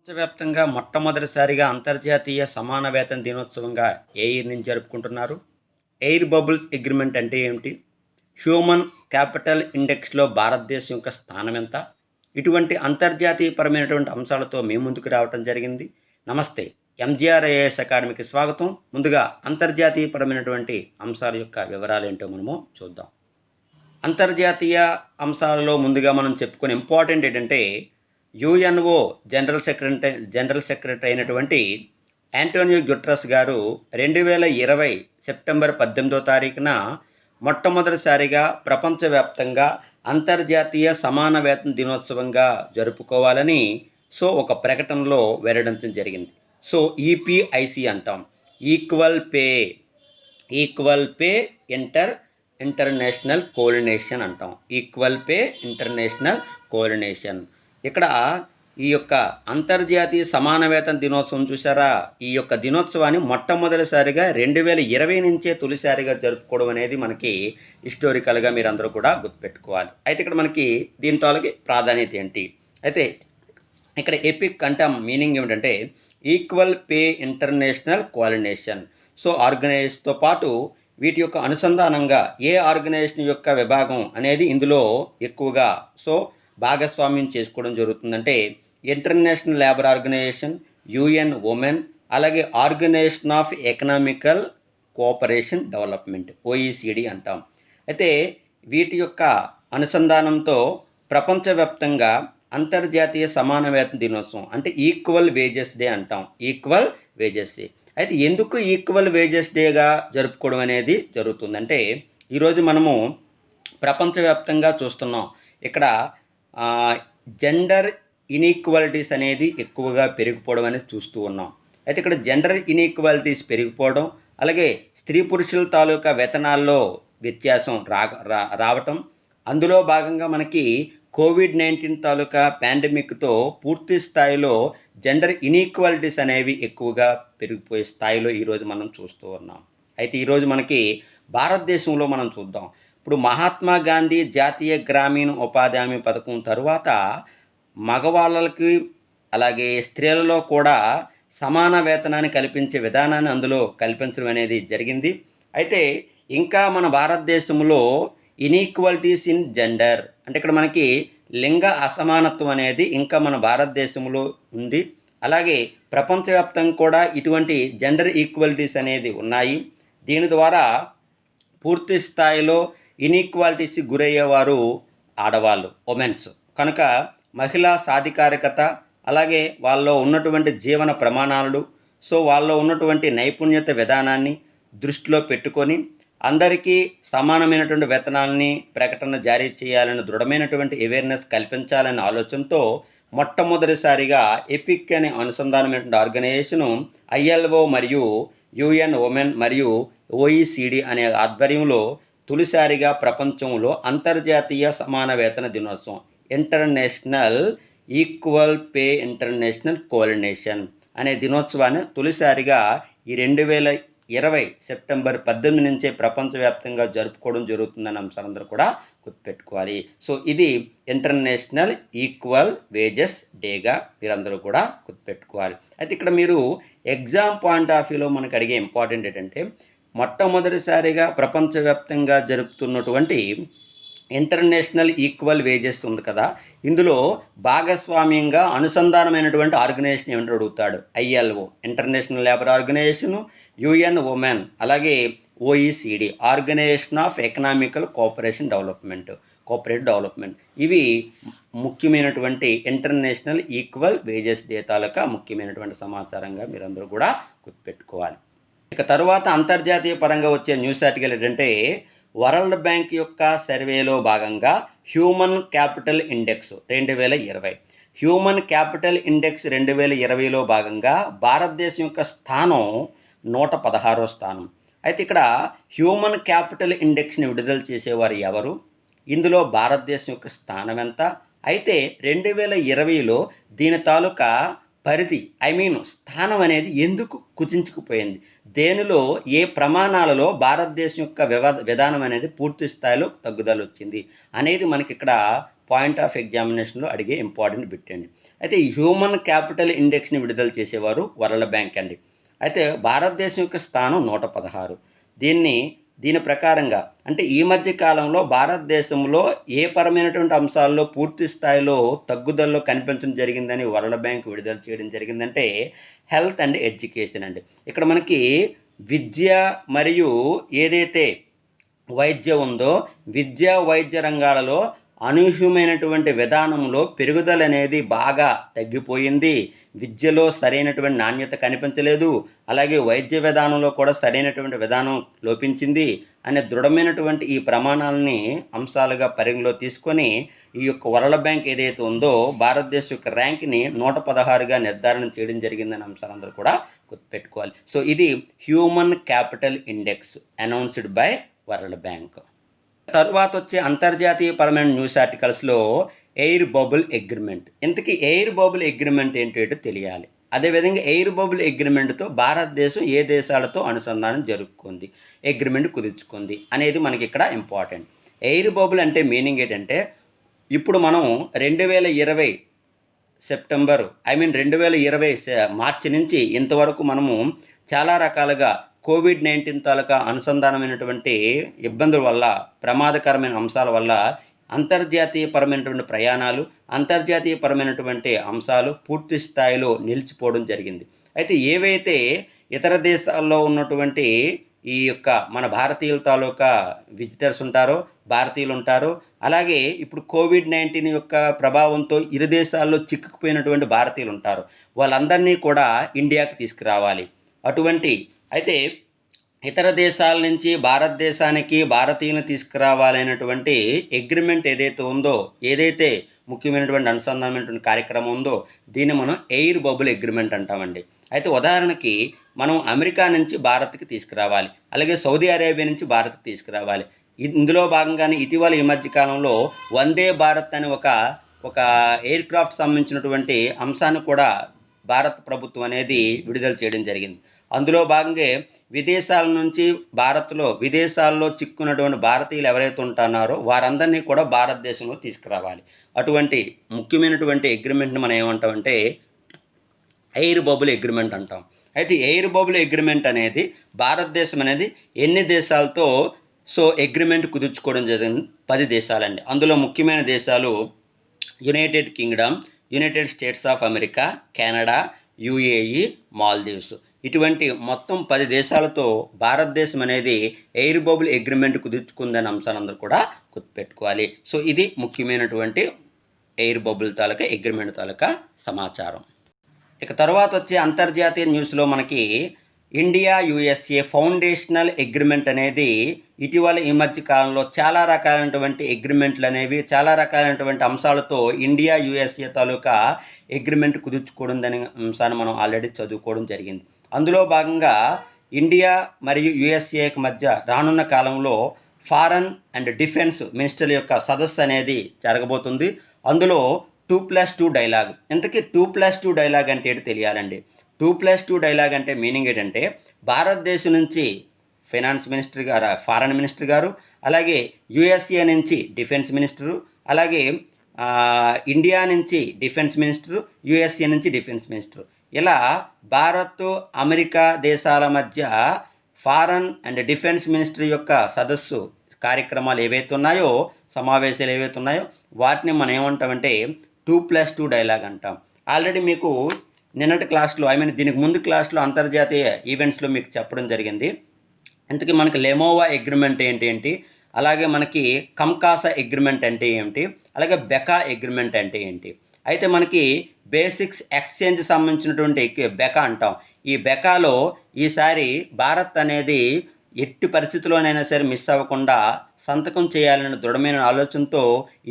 ప్రపంచవ్యాప్తంగా మొట్టమొదటిసారిగా అంతర్జాతీయ సమాన వేతన దినోత్సవంగా ఏ ఇయర్ నుంచి జరుపుకుంటున్నారు? ఎయిర్ బబుల్స్ అగ్రిమెంట్ అంటే ఏమిటి? హ్యూమన్ క్యాపిటల్ ఇండెక్స్లో భారతదేశం యొక్క స్థానం ఎంత? ఇటువంటి అంతర్జాతీయపరమైనటువంటి అంశాలతో మీ ముందుకు రావటం జరిగింది. నమస్తే, ఎంజీఆర్ ఐఏఎస్ అకాడమీకి స్వాగతం. ముందుగా అంతర్జాతీయపరమైనటువంటి అంశాల యొక్క వివరాలు ఏంటో మనము చూద్దాం. అంతర్జాతీయ అంశాలలో ముందుగా మనం చెప్పుకునే ఇంపార్టెంట్ ఏంటంటే యుఎన్ఓ జనరల్ సెక్రటరీ అయినటువంటి యాంటోనియో గుటెరస్ గారు 2020 సెప్టెంబర్ 18వ తారీఖున మొట్టమొదటిసారిగా ప్రపంచవ్యాప్తంగా అంతర్జాతీయ సమాన వేతన దినోత్సవంగా జరుపుకోవాలని ఒక ప్రకటనలో వెల్లడించడం జరిగింది. ఈపీఐసి అంటాం, ఈక్వల్ పే ఇంటర్నేషనల్ కోఆర్డినేషన్ అంటాం. Equal pay international coordination. ఇక్కడ ఈ యొక్క అంతర్జాతీయ సమాన వేతన దినోత్సవం చూసారా, ఈ యొక్క దినోత్సవాన్ని మొట్టమొదటిసారిగా 2020 నుంచే తొలిసారిగా జరుపుకోవడం అనేది మనకి హిస్టారికల్గా మీరందరూ కూడా గుర్తుపెట్టుకోవాలి. అయితే ఇక్కడ మనకి దీని తాలూకి ప్రాధాన్యత ఏంటి? అయితే ఇక్కడ ఎపిక్ అంటే మీనింగ్ ఏమిటంటే ఈక్వల్ పే ఇంటర్నేషనల్ కోఆర్డినేషన్. ఆర్గనైజేషన్తో పాటు వీటి యొక్క అనుసంధానంగా ఏ ఆర్గనైజేషన్ యొక్క విభాగం అనేది ఇందులో ఎక్కువగా భాగస్వామ్యం చేసుకోవడం జరుగుతుందంటే international labour organisation, UN women, అలాగే organisation of economical cooperation development, OECD అంటాం. అయితే వీటి యొక్క అనుసంధానంతో ప్రపంచవ్యాప్తంగా అంతర్జాతీయ సమాన వేతన దినోత్సవం అంటే ఈక్వల్ వేజెస్ డే అంటాం. Equal wages day. అయితే ఎందుకు ఈక్వల్ వేజెస్ డేగా జరుపుకోవడం అనేది జరుగుతుందంటే ఈరోజు మనము ప్రపంచవ్యాప్తంగా చూస్తున్నాం, ఇక్కడ జెండర్ ఇన్ఈక్వాలిటీస్ అనేది ఎక్కువగా పెరిగిపోవడం అనేది చూస్తూ ఉన్నాం. అయితే ఇక్కడ జెండర్ ఇన్ఈక్వాలిటీస్ పెరిగిపోవడం, అలాగే స్త్రీ పురుషుల తాలూకా వేతనాల్లో వ్యత్యాసం రావటం, అందులో భాగంగా మనకి కోవిడ్-19 తాలూకా పాండమిక్తో పూర్తి స్థాయిలో జెండర్ ఇన్ఈక్వాలిటీస్ అనేవి ఎక్కువగా పెరిగిపోయే స్థాయిలో ఈరోజు మనం చూస్తూ ఉన్నాం. అయితే ఈరోజు మనకి భారతదేశంలో మనం చూద్దాం, ఇప్పుడు మహాత్మా గాంధీ జాతీయ గ్రామీణ ఉపాధి హామీ పథకం తరువాత మగవాళ్ళకి అలాగే స్త్రీలలో కూడా సమాన వేతనాన్ని కల్పించే విధానాన్ని అందులో కల్పించడం అనేది జరిగింది. అయితే ఇంకా మన భారతదేశంలో ఇన్ఈక్వాలిటీస్ ఇన్ జెండర్ అంటే ఇక్కడ మనకి లింగ అసమానత్వం అనేది ఇంకా మన భారతదేశంలో ఉంది. అలాగే ప్రపంచవ్యాప్తంగా కూడా ఇటువంటి జెండర్ ఈక్వాలిటీస్ అనేది ఉన్నాయి. దీని ద్వారా పూర్తి స్థాయిలో ఇన్ఈక్వాలిటీస్ గురయ్యేవారు ఆడవాళ్ళు, ఉమెన్స్. కనుక మహిళా సాధికారికత, అలాగే వాళ్ళలో ఉన్నటువంటి జీవన ప్రమాణాలు, వాళ్ళలో ఉన్నటువంటి నైపుణ్యత విధానాన్ని దృష్టిలో పెట్టుకొని అందరికీ సమానమైనటువంటి వేతనాలని ప్రకటన జారీ చేయాలని దృఢమైనటువంటి అవేర్నెస్ కల్పించాలనే ఆలోచనతో మొట్టమొదటిసారిగా ఎపిక్ అనే అనుసంధానమైనటువంటి ఆర్గనైజేషను ఐఎల్ఓ మరియు యుఎన్ ఉమెన్ మరియు ఓఈసిడి అనే ఆధ్వర్యంలో తొలిసారిగా ప్రపంచంలో అంతర్జాతీయ సమాన వేతన దినోత్సవం international equal pay international coordination అనే దినోత్సవాన్ని తొలిసారిగా ఈ 2020 సెప్టెంబర్ 18 నుంచే ప్రపంచవ్యాప్తంగా జరుపుకోవడం జరుగుతుందని అంశాలందరూ కూడా గుర్తుపెట్టుకోవాలి. ఇది ఇంటర్నేషనల్ ఈక్వల్ వేజెస్ డేగా మీరందరూ కూడా గుర్తుపెట్టుకోవాలి. అయితే ఇక్కడ మీరు ఎగ్జామ్ పాయింట్ ఆఫ్ వ్యూలో మనకు అడిగే ఇంపార్టెంట్ ఏంటంటే మొట్టమొదటిసారిగా ప్రపంచవ్యాప్తంగా జరుపుతున్నటువంటి ఇంటర్నేషనల్ ఈక్వల్ వేజెస్ ఉంది కదా, ఇందులో భాగస్వామ్యంగా అనుసంధానమైనటువంటి ఆర్గనైజేషన్ ఏమిటో అడుగుతాడు. ILO international labour organisation, UN women, అలాగే OECD organisation of economical cooperation development. ఇవి ముఖ్యమైనటువంటి ఇంటర్నేషనల్ ఈక్వల్ వేజెస్ డే తాలూకా ముఖ్యమైనటువంటి సమాచారంగా మీరందరూ కూడా గుర్తుపెట్టుకోవాలి. ఇక తరువాత అంతర్జాతీయ పరంగా వచ్చే న్యూస్ ఆర్టికల్ ఏంటంటే వరల్డ్ బ్యాంక్ యొక్క సర్వేలో భాగంగా human capital index 2020 human capital index 2020లో భాగంగా భారతదేశం యొక్క స్థానం 116వ స్థానం. అయితే ఇక్కడ హ్యూమన్ క్యాపిటల్ ఇండెక్స్ని విడుదల చేసేవారు ఎవరు, ఇందులో భారతదేశం యొక్క స్థానం ఎంత, అయితే 2020లో దీని తాలూకా పరిధి స్థానం అనేది ఎందుకు కుదించుకుపోయింది, దేనిలో ఏ ప్రమాణాలలో భారతదేశం యొక్క విధానం అనేది పూర్తి స్థాయిలో తగ్గుదల వచ్చింది అనేది మనకి ఇక్కడ పాయింట్ ఆఫ్ ఎగ్జామినేషన్లో అడిగే ఇంపార్టెంట్ బిట్ అండి. అయితే ఈ హ్యూమన్ క్యాపిటల్ ఇండెక్స్ని విడుదల చేసేవారు వరల్డ్ బ్యాంక్ అండి. అయితే భారతదేశం యొక్క స్థానం 116. దీని ప్రకారంగా అంటే ఈ మధ్య కాలంలో భారతదేశంలో ఏ పరమైనటువంటి అంశాల్లో పూర్తి స్థాయిలో తగ్గుదలలో కనిపించడం జరిగిందని వరల్డ్ బ్యాంక్ విడుదల చేయడం జరిగిందంటే హెల్త్ అండ్ ఎడ్యుకేషన్ అండి. ఇక్కడ మనకి విద్య మరియు ఏదైతే వైద్యం ఉందో విద్యా వైద్య రంగాలలో అనూహ్యమైనటువంటి విధానంలో పెరుగుదల అనేది బాగా తగ్గిపోయింది. విద్యలో సరైనటువంటి నాణ్యత కనిపించలేదు, అలాగే వైద్య విధానంలో కూడా సరైనటువంటి విధానం లోపించింది అనే దృఢమైనటువంటి ఈ ప్రమాణాలని అంశాలుగా పరిగణలో తీసుకొని ఈ యొక్క వరల్డ్ బ్యాంక్ ఏదైతే ఉందో భారతదేశం యొక్క ర్యాంక్ని 116గా నిర్ధారణ చేయడం జరిగిందనే అంశాలందరూ కూడా గుర్తుపెట్టుకోవాలి. సో ఇది human capital index announced by world bank. తర్వాత వచ్చే అంతర్జాతీయ పరమైన న్యూస్ ఆర్టికల్స్లో ఎయిర్ బబుల్ అగ్రిమెంట్. ఇంతకీ ఎయిర్ బబుల్ అగ్రిమెంట్ ఏంటో తెలియాలి. అదేవిధంగా ఎయిర్ బబుల్ అగ్రిమెంట్తో భారతదేశం ఏ దేశాలతో అనుసంధానం జరుపుకుంది, అగ్రిమెంట్ కుదుర్చుకుంది అనేది మనకి ఇక్కడ ఇంపార్టెంట్. ఎయిర్ బబుల్ అంటే మీనింగ్ ఏంటంటే ఇప్పుడు మనం 2020 సెప్టెంబర్ 2020 మార్చి నుంచి ఇంతవరకు మనము చాలా రకాలుగా కోవిడ్-19 తాలూకా అనుసంధానమైనటువంటి ఇబ్బందుల వల్ల, ప్రమాదకరమైన అంశాల వల్ల అంతర్జాతీయపరమైనటువంటి ప్రయాణాలు, అంతర్జాతీయపరమైనటువంటి అంశాలు పూర్తి స్థాయిలో నిలిచిపోవడం జరిగింది. అయితే ఏవైతే ఇతర దేశాల్లో ఉన్నటువంటి ఈ యొక్క మన భారతీయుల తాలూకా విజిటర్స్ ఉంటారో, భారతీయులు ఉంటారో, అలాగే ఇప్పుడు కోవిడ్-19 యొక్క ప్రభావంతో ఇరు దేశాల్లో చిక్కుకుపోయినటువంటి భారతీయులు ఉంటారు. వాళ్ళందరినీ కూడా ఇండియాకి తీసుకురావాలి. అయితే ఇతర దేశాల నుంచి భారతదేశానికి భారతీయులను తీసుకురావాలనేటువంటి అగ్రిమెంట్ ఏదైతే ఉందో, ఏదైతే ముఖ్యమైనటువంటి అనుసంధానమైనటువంటి కార్యక్రమం ఉందో దీన్ని మనం ఎయిర్ బబుల్ అగ్రిమెంట్ అంటామండి. అయితే ఉదాహరణకి మనం అమెరికా నుంచి భారత్కి తీసుకురావాలి, అలాగే సౌదీ అరేబియా నుంచి భారత్కి తీసుకురావాలి. ఇందులో భాగంగానే ఇటీవల ఈ మధ్య కాలంలో వందే భారత్ అని ఒక ఎయిర్ క్రాఫ్ట్ సంబంధించినటువంటి అంశాన్ని కూడా భారత ప్రభుత్వం అనేది విడుదల చేయడం జరిగింది. అందులో భాగంగా విదేశాల నుంచి విదేశాల్లో చిక్కున్నటువంటి భారతీయులు ఎవరైతే ఉంటున్నారో వారందరినీ కూడా భారతదేశంలో తీసుకురావాలి. అటువంటి ముఖ్యమైనటువంటి అగ్రిమెంట్ని మనం ఏమంటామంటే ఎయిర్ బబుల్ అగ్రిమెంట్ అంటాం. అయితే ఎయిర్ బబుల్ అగ్రిమెంట్ అనేది భారతదేశం అనేది ఎన్ని దేశాలతో అగ్రిమెంట్ కుదుర్చుకోవడం జరిగింది? 10 దేశాలండి. అందులో ముఖ్యమైన దేశాలు United Kingdom, United states of America, Canada, UAE, Maldives. ఇటువంటి మొత్తం 10 దేశాలతో భారతదేశం అనేది ఎయిర్ బబుల్ అగ్రిమెంట్ కుదుర్చుకుందనే అంశాలందరూ కూడా గుర్తుపెట్టుకోవాలి. సో ఇది ముఖ్యమైనటువంటి ఎయిర్ బబుల్ తాలూకా అగ్రిమెంట్ తాలూకా సమాచారం. ఇక తర్వాత వచ్చే అంతర్జాతీయ న్యూస్లో మనకి ఇండియా యుఎస్ఏ ఫౌండేషనల్ అగ్రిమెంట్ అనేది ఇటీవల ఈ మధ్య కాలంలో చాలా రకాలైనటువంటి అగ్రిమెంట్లు అనేవి చాలా రకాలైనటువంటి అంశాలతో ఇండియా యుఎస్ఏ తాలూకా అగ్రిమెంట్ కుదుర్చుకోవడం అనే అంశాన్ని మనం ఆల్రెడీ చదువుకోవడం జరిగింది. అందులో భాగంగా ఇండియా మరియు యుఎస్ఏకి మధ్య రానున్న కాలంలో ఫారెన్ అండ్ డిఫెన్స్ మినిస్టర్ల యొక్క సదస్సు అనేది జరగబోతుంది. అందులో 2+2 డైలాగ్. ఇంతకీ 2+2 డైలాగ్ అంటే ఏంటి తెలియాలండి. 2+2 డైలాగ్ అంటే మీనింగ్ ఏంటంటే భారతదేశం నుంచి ఫారెన్ మినిస్టర్ గారు, అలాగే యుఎస్ఏ నుంచి డిఫెన్స్ మినిస్టరు, అలాగే ఇండియా నుంచి డిఫెన్స్ మినిస్టరు, యుఎస్ఏ నుంచి డిఫెన్స్ మినిస్టరు, ఇలా భారత్ అమెరికా దేశాల మధ్య ఫారెన్ అండ్ డిఫెన్స్ మినిస్ట్రీ యొక్క సదస్సు కార్యక్రమాలు ఏవైతే ఉన్నాయో, సమావేశాలు ఏవైతే ఉన్నాయో వాటిని మనం ఏమంటామంటే 2+2 డైలాగ్ అంటాం. ఆల్రెడీ మీకు నిన్నటి క్లాస్లో దీనికి ముందు క్లాస్లో అంతర్జాతీయ ఈవెంట్స్లో మీకు చెప్పడం జరిగింది. ఇంతకీ మనకి లెమోవా అగ్రిమెంట్ ఏంటి, అలాగే మనకి కంకాసా అగ్రిమెంట్ అంటే ఏంటి, అలాగే బెకా అగ్రిమెంట్ అంటే ఏంటి. అయితే మనకి బేసిక్స్ ఎక్స్చేంజ్ సంబంధించినటువంటి బెకా అంటాం. ఈ బెకాలో ఈసారి భారత్ అనేది ఎట్టి పరిస్థితుల్లోనైనా సరే మిస్ అవ్వకుండా సంతకం చేయాలనే దృఢమైన ఆలోచనతో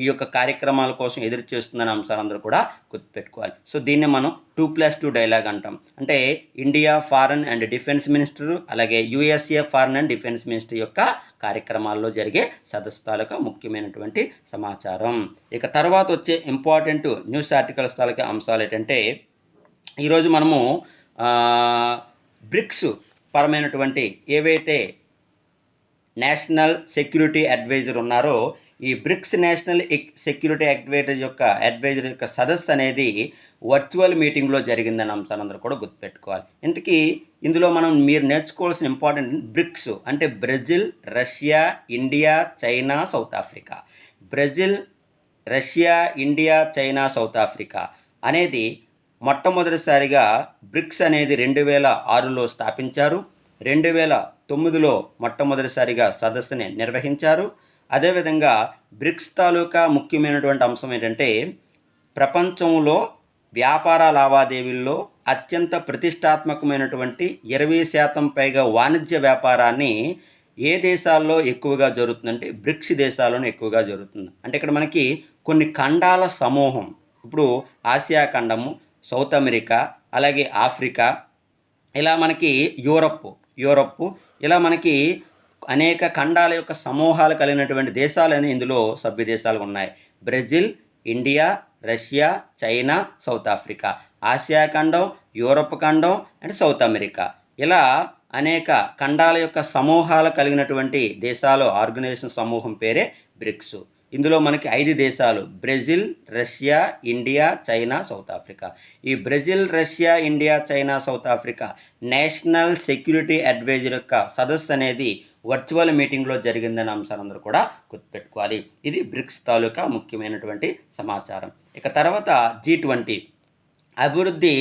ఈ యొక్క కార్యక్రమాల కోసం ఎదురు చేస్తుందనే అంశాలందరూ కూడా గుర్తుపెట్టుకోవాలి. సో దీన్ని మనం 2+2 డైలాగ్ అంటాం. అంటే India foreign and defence minister, అలాగే USA foreign and defence minister యొక్క కార్యక్రమాల్లో జరిగే సదస్సు తాలూకా ముఖ్యమైనటువంటి సమాచారం. ఇక తర్వాత వచ్చే ఇంపార్టెంట్ న్యూస్ ఆర్టికల్స్ తాలూకా అంశాలు ఏంటంటే ఈరోజు మనము బ్రిక్స్ పరమైనటువంటి ఏవైతే నేషనల్ సెక్యూరిటీ అడ్వైజర్ ఉన్నారో ఈ బ్రిక్స్ నేషనల్ సెక్యూరిటీ అడ్వైజర్ యొక్క సదస్సు అనేది వర్చువల్ మీటింగ్లో జరిగిందన్న అంశాన్ని అందరూ కూడా గుర్తుపెట్టుకోవాలి. ఇంతకీ ఇందులో మీరు నేర్చుకోవాల్సిన ఇంపార్టెంట్ బ్రిక్స్ అంటే Brazil, Russia, India, China, South Africa. Brazil, Russia, India, China, South Africa అనేది మొట్టమొదటిసారిగా బ్రిక్స్ అనేది 2006లో స్థాపించారు. 2009లో మొట్టమొదటిసారిగా సదస్సుని నిర్వహించారు. అదేవిధంగా బ్రిక్స్ తాలూకా ముఖ్యమైనటువంటి అంశం ఏంటంటే ప్రపంచంలో వ్యాపార లావాదేవీల్లో అత్యంత ప్రతిష్టాత్మకమైనటువంటి 20% పైగా వాణిజ్య వ్యాపారాన్ని ఏ దేశాల్లో ఎక్కువగా జరుగుతుందంటే బ్రిక్స్ దేశాల్లోనే ఎక్కువగా జరుగుతుంది. అంటే ఇక్కడ మనకి కొన్ని ఖండాల సమూహం, ఇప్పుడు ఆసియా ఖండము, సౌత్ అమెరికా, అలాగే ఆఫ్రికా, ఇలా మనకి యూరప్ ఇలా మనకి అనేక ఖండాల యొక్క సమూహాలు కలిగినటువంటి దేశాలని ఇందులో సభ్య దేశాలు ఉన్నాయి. Brazil, India, Russia, China, South Africa, Asia ఖండం, యూరప్ ఖండం అండ్ సౌత్ అమెరికా, ఇలా అనేక ఖండాల యొక్క సమూహాలు కలిగినటువంటి దేశాలు ఆర్గనైజేషన్ సమూహం పేరే బ్రిక్స్. ఇందులో మనకి 5 దేశాలు Brazil, Russia, India, China, South Africa. ఈ Brazil, Russia, India, China, South Africa national security adviser యొక్క సదస్సు అనేది వర్చువల్ మీటింగ్లో జరిగిందనే అంశాన్ని అందరూ కూడా గుర్తుపెట్టుకోవాలి. ఇది బ్రిక్స్ తాలూకా ముఖ్యమైనటువంటి సమాచారం. ఇక తర్వాత G20 అభివృద్ధి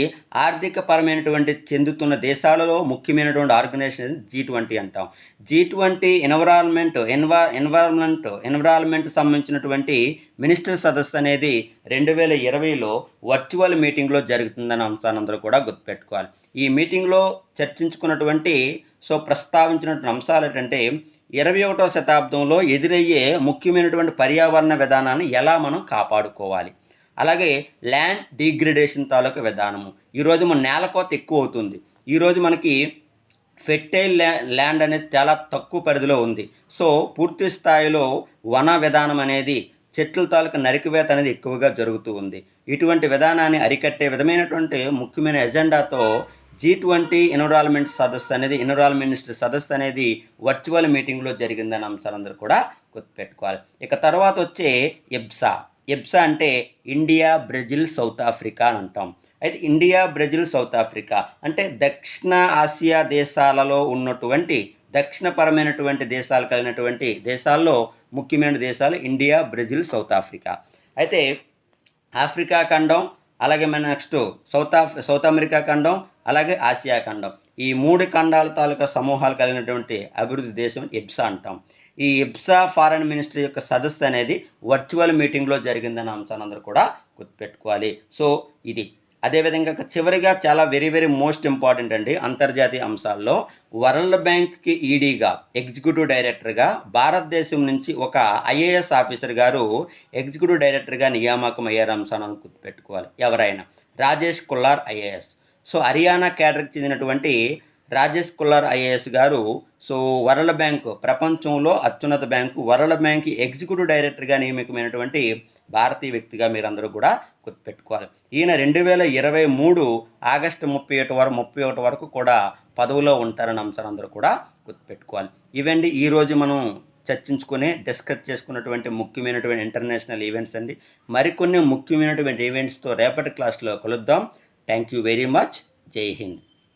ఆర్థిక పరమైనటువంటి చెందుతున్న దేశాలలో ముఖ్యమైనటువంటి ఆర్గనైజేషన్ G20 అంటాం. G20 ఎన్విరాన్మెంట్ సంబంధించినటువంటి మినిస్టర్ సదస్సు అనేది 2020లో వర్చువల్ మీటింగ్లో జరుగుతుందన్న అంశాన్ని అందరూ కూడా గుర్తుపెట్టుకోవాలి. ఈ మీటింగ్లో చర్చించుకున్నటువంటి ప్రస్తావించినటువంటి అంశాలు ఏంటంటే 21వ శతాబ్దంలో ఎదురయ్యే ముఖ్యమైనటువంటి పర్యావరణ విధానాన్ని ఎలా మనం కాపాడుకోవాలి, అలాగే ల్యాండ్ డిగ్రేడేషన్ తాలూకా విధానము. ఈరోజు మన నేల కోత ఎక్కువ అవుతుంది. ఈరోజు మనకి ఫెర్టైల్ ల్యాండ్ అనేది చాలా తక్కువ పరిధిలో ఉంది. పూర్తి స్థాయిలో వన విధానం అనేది చెట్ల తాలూకా నరికివేత అనేది ఎక్కువగా జరుగుతూ ఉంది. ఇటువంటి విధానాన్ని అరికట్టే విధమైనటువంటి ముఖ్యమైన ఎజెండాతో G20 ఎన్విరాన్మెంట్ మినిస్టర్ సదస్సు అనేది వర్చువల్ మీటింగ్లో జరిగిందన్న అంశాలందరూ కూడా గుర్తుపెట్టుకోవాలి. ఇక తర్వాత వచ్చే ఎబ్సా అంటే ఇండియా, బ్రెజిల్, సౌత్ ఆఫ్రికా అని అంటాం. అయితే ఇండియా, బ్రెజిల్, సౌత్ ఆఫ్రికా అంటే దక్షిణ ఆసియా దేశాలలో ఉన్నటువంటి దక్షిణపరమైనటువంటి దేశాలు కలిగినటువంటి దేశాల్లో ముఖ్యమైన దేశాలు ఇండియా, బ్రెజిల్, సౌత్ ఆఫ్రికా. అయితే ఆఫ్రికా ఖండం, అలాగే మన నెక్స్ట్ సౌత్ అమెరికా ఖండం, అలాగే ఆసియా ఖండం, ఈ 3 ఖండాల తాలూకా సమూహాలు కలిగినటువంటి అభివృద్ధి దేశం ఎబ్సా అంటాం. ఈ ఎబ్సా ఫారెన్ మినిస్ట్రీ యొక్క సదస్సు అనేది వర్చువల్ మీటింగ్లో జరిగిందన్న అంశాన్ని అందరూ కూడా గుర్తుపెట్టుకోవాలి. ఇది అదేవిధంగా చివరిగా చాలా వెరీ వెరీ మోస్ట్ ఇంపార్టెంట్ అండి, అంతర్జాతీయ అంశాల్లో వరల్డ్ బ్యాంక్కి ఈడీగా ఎగ్జిక్యూటివ్ డైరెక్టర్గా భారతదేశం నుంచి ఒక ఐఏఎస్ ఆఫీసర్ గారు ఎగ్జిక్యూటివ్ డైరెక్టర్గా నియామకం అయ్యారు అంశాన్ని గుర్తుపెట్టుకోవాలి. ఎవరైనా రాజేష్ కుల్లార్ ఐఏఎస్. హర్యానా కేడర్కి చెందినటువంటి రాజేష్ కుల్లార్ ఐఏఎస్ గారు వరల్డ్ బ్యాంక్, ప్రపంచంలో అత్యున్నత బ్యాంకు వరల్డ్ బ్యాంక్ ఎగ్జిక్యూటివ్ డైరెక్టర్గా నియమితమైనటువంటి భారతీయ వ్యక్తిగా మీరందరూ కూడా గుర్తుపెట్టుకోవాలి. ఈయన 2023 ఆగస్టు 31 వరకు కూడా పదవిలో ఉంటారని అంశాన్ని అందరూ కూడా గుర్తుపెట్టుకోవాలి. ఇవండి ఈరోజు మనం డిస్కస్ చేసుకున్నటువంటి ముఖ్యమైనటువంటి ఇంటర్నేషనల్ ఈవెంట్స్ అండి. మరికొన్ని ముఖ్యమైనటువంటి ఈవెంట్స్తో రేపటి క్లాస్లో కలుద్దాం. Thank you very much. జై హింద్.